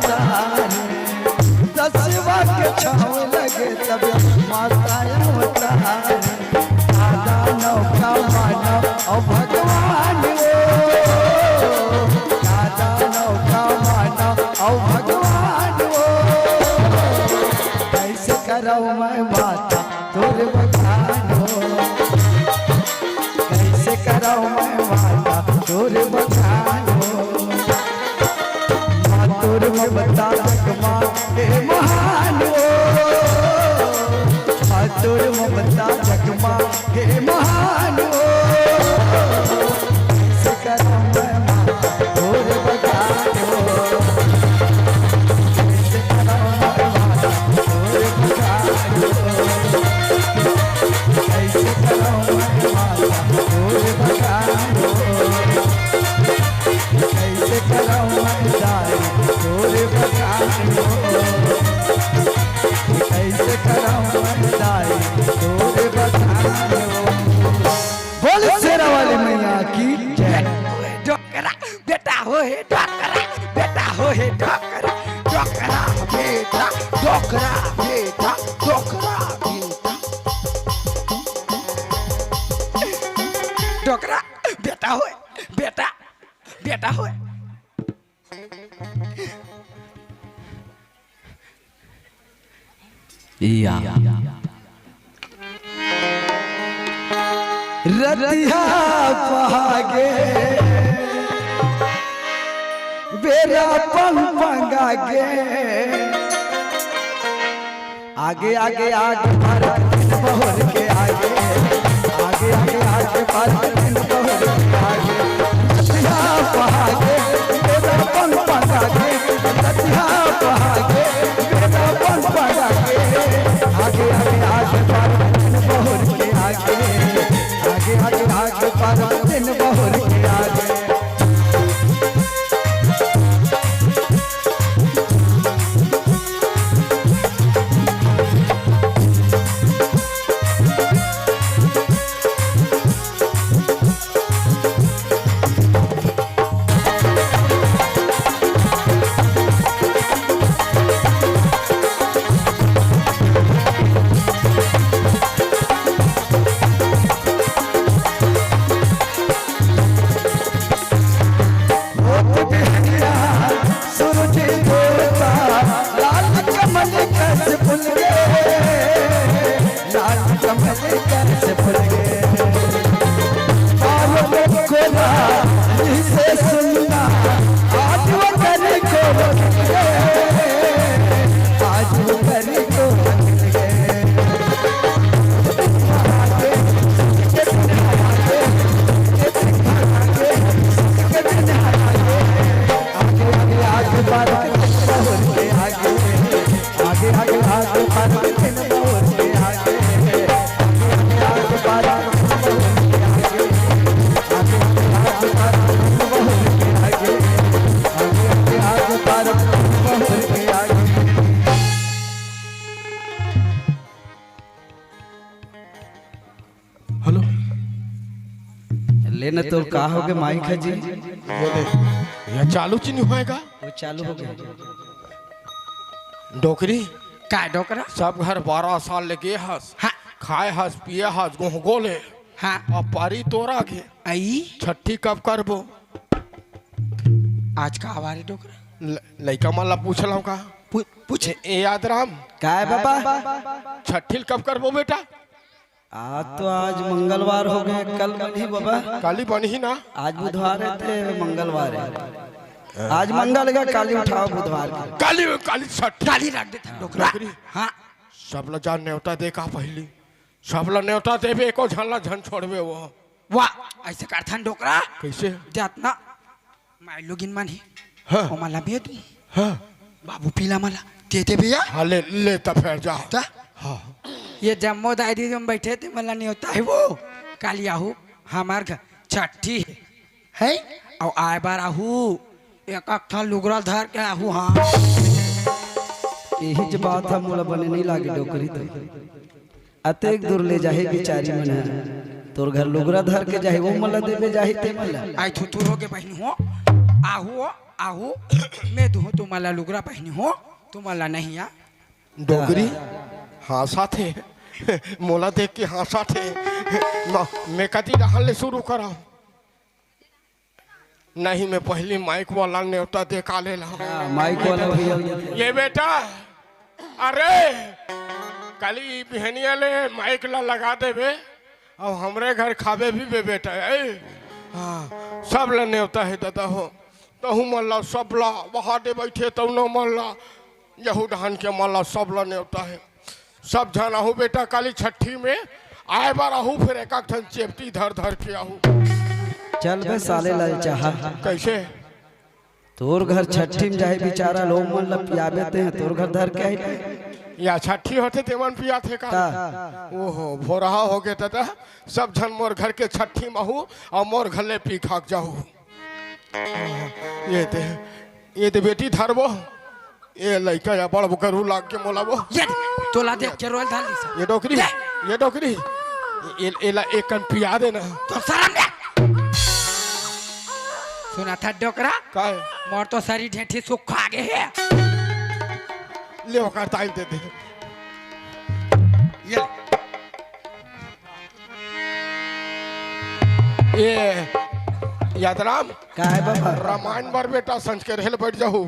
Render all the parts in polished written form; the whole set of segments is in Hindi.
अवतार दसवा के छाव लगे तब माता अवतार दादा नौका मानव और भगवान दादा नौका मानव और भगवान कैसे करो मैं माता तोरे बखान कैसे करो मैं माता तोरे बखान तोरे ममता जगमा के महान तोरे ममता जगमा के महान कैसे करो मैं माता तोरे बखान कैसे करो मैं माता तोरे बखान कैसे करो मैं माता तोरे बखान कैसे करो मैं दाई तोरे बखान कैसे करो मैं दाई तोरे बखान बोल शेरा वाली मैया की जय। डोकरा बेटा हो हे डोकरा बेटा हो हे डोकरा डोकरा बेटा डोकरा बेटा डोकरा बेटा डोकरा बेटा हो बेटा बेटा हो या रतिया पहागे बेरा पंगागे आगे आगे आगे भारत बहर के आगे आगे आगे आगे भारत बहर के आगे रतिया पहागे बेरा पंगागे रतिया पहागे बेरा पंगागे आगे आगे आगे भारत बहर के आगे आगे आगे आगे भारत बहर के आगे लेना तो कहा हो गया माइक है जी यह चालू ची नहीं होएगा वो चालू हो गया डोकरी का डोकरा सब घर 12 साल लगे हस हाँ खाए हस पिए हस गोह गोले हाँ अब पारी तोरा के आई छठी कब करबो आज का हमारे डोकरा लइका माला पूछला का पूछ ए याद राम का है बाबा छठी कब करबो बेटा आज तो आज मंगलवार हो गए कल बनी बाबा काली बनी ना आज बुधवार है थे मंगलवार है आज मंगल का काली उठाओ बुधवार का काली काली छठी काली रख देता डोकरा हाँ सब ला जान न्योता देखा पहली सब ला न्योता देवे एको झनला झन छोड़वे वो वाह ऐसे करथन डोकरा कैसे जातना मैं लोगिन मानी हाँ ओ मला बे तू हाँ बाबू पीला मला देते भैया हाँ ले तब फिर जा ता हाँ ये जम्मो दादी जो बैठे थे मला नहीं होता है वो काली आहू हमार घर छठी है और आए बार आहू एक अक्था लुगरा धर के आहू हाँ यही जो बात है मोला बने नहीं लागे डोकरी तो अतेक दूर ले जाहे बिचारी मना तोर घर लुगरा धर के जाहे वो मला देवे जाहे ते मला आई थुथुर हो के बहन हो आहू आहू मैं दू तुम्हाला लुगरा पहनी हो तुम्हाला नहीं आ डोगरी हंसा थे मोला देख के हंसा थे मैं कदी रहने शुरू करा नहीं मैं पहली माइक वाला न्योता देखा ले ला माइक वाला भैया ये बेटा अरे कली बिहनिया ले माइक ला लगा देवे और हमरे घर खावे भी बे बेटा हाँ सब ला न्योता है दादा हो तहु मल्ला सब ला वहाँ दे बैठे तब न मल्ला यहू धान के मल्ला सब ला न्योता है सब जाना हूँ बेटा काली छठी में आए बार आहू फिर एक धन चेपटी धर धर के आहू चल बे साले लाल चाहा कैसे तोर घर छठी में जाए बेचारा लोग मन ला पियाबे ते तोर घर धर के आई या छठी होते तेमन पिया थे का ओहो भोरहा हो गए दादा सब जन मोर घर के छठी महू और मोर घले पी खाक जाऊ ये दे बेटी धरबो ये लड़का या बड़ गरू लाग के मोलाबो ये तोला देख के रोल धान दी ये डोकरी एला एक कन पिया देना तो शर्म दे सुना था डोकरा का मोर तो शरीर ढेठी सुख आ गए है ले ओकर ताई दे दे ये यादराम का है बाबा रामायण बार बेटा संच के रहल बैठ जाऊ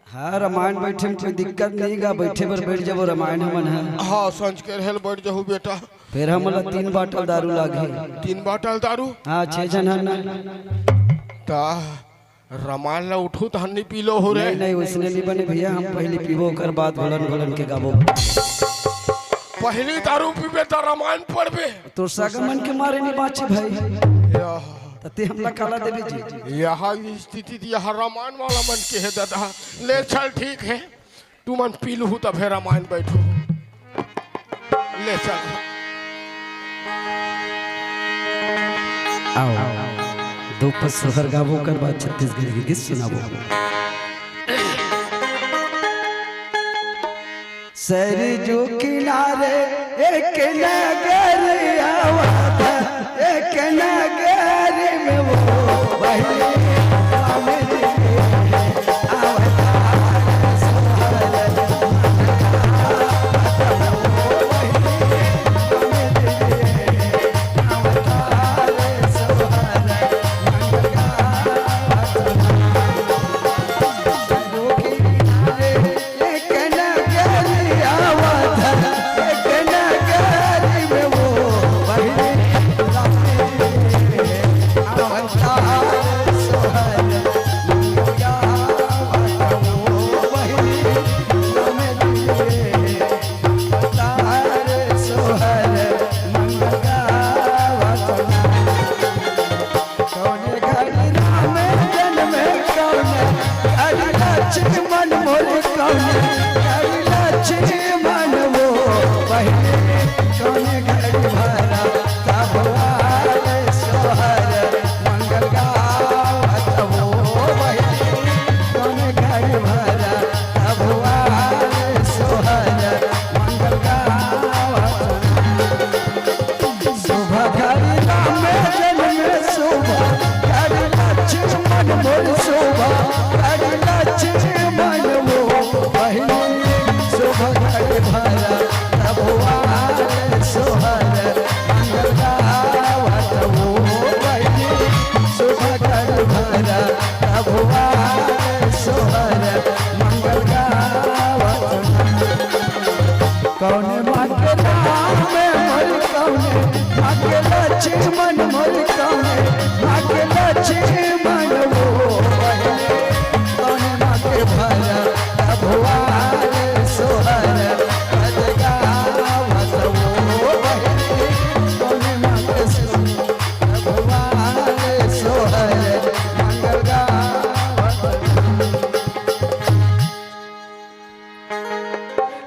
हाँ रामायण बैठे में कोई दिक्कत नहीं गा बैठे पर बैठ जाबो रामायण हमन है हाँ संच के रहल बैठ जाऊ बेटा फिर हमला 3 बाटल दारू लागे 3 बाटल दारू हाँ 6 जन हन ता रामायण ला उठू तो हन्नी पी लो हो रे नहीं नहीं वैसने नहीं बने भैया हम पहले पीबो कर बाद भलन भलन के गाबो पहली दारू पीबे तो रामायण पढ़बे तोर सागमन के मारे नहीं बाचे भाई यह तते हमला काला देवी जी यहाँ स्थिति यहाँ रामायण वाला मन के है दादा ले चल ठीक है तू मन पी लू तब है रामायण बैठो ले चल आओ दो पर सोहर गाबो कर बाद छत्तीसगढ़ की गीत सुनाबो सरजू किनारे एक नगर आवाज एक नगर में वो बहने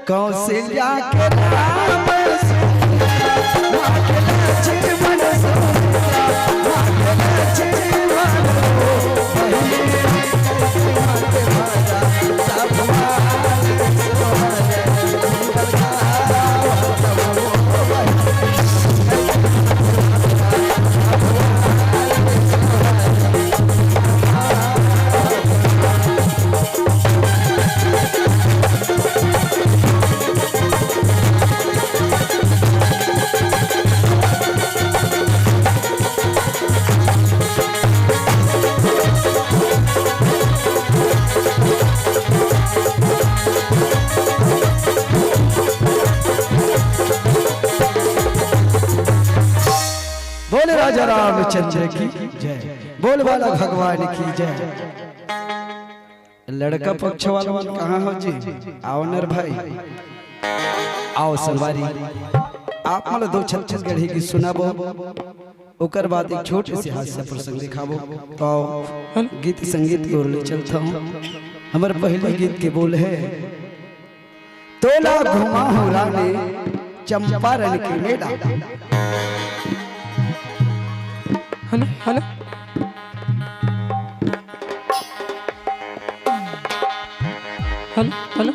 कौशल्या के नाम से बोले राजा रामचंद्र की जय, बोल वाला भगवान की जय। लड़का पक्ष वाला कहाँ हो जी? आओ नर भाई, आओ सलवारी। आप मतलब दो छत्तीसगढ़ी की सुनाबो, ओकर बाद एक छोटे से हास्य प्रसंग दिखाबो। तो आओ गीत संगीत की ओर ले चलता हूँ। हमारे पहले गीत के बोल है, तोला घुमा हूँ रानी चंपारण की मेला। Hello hello hello hello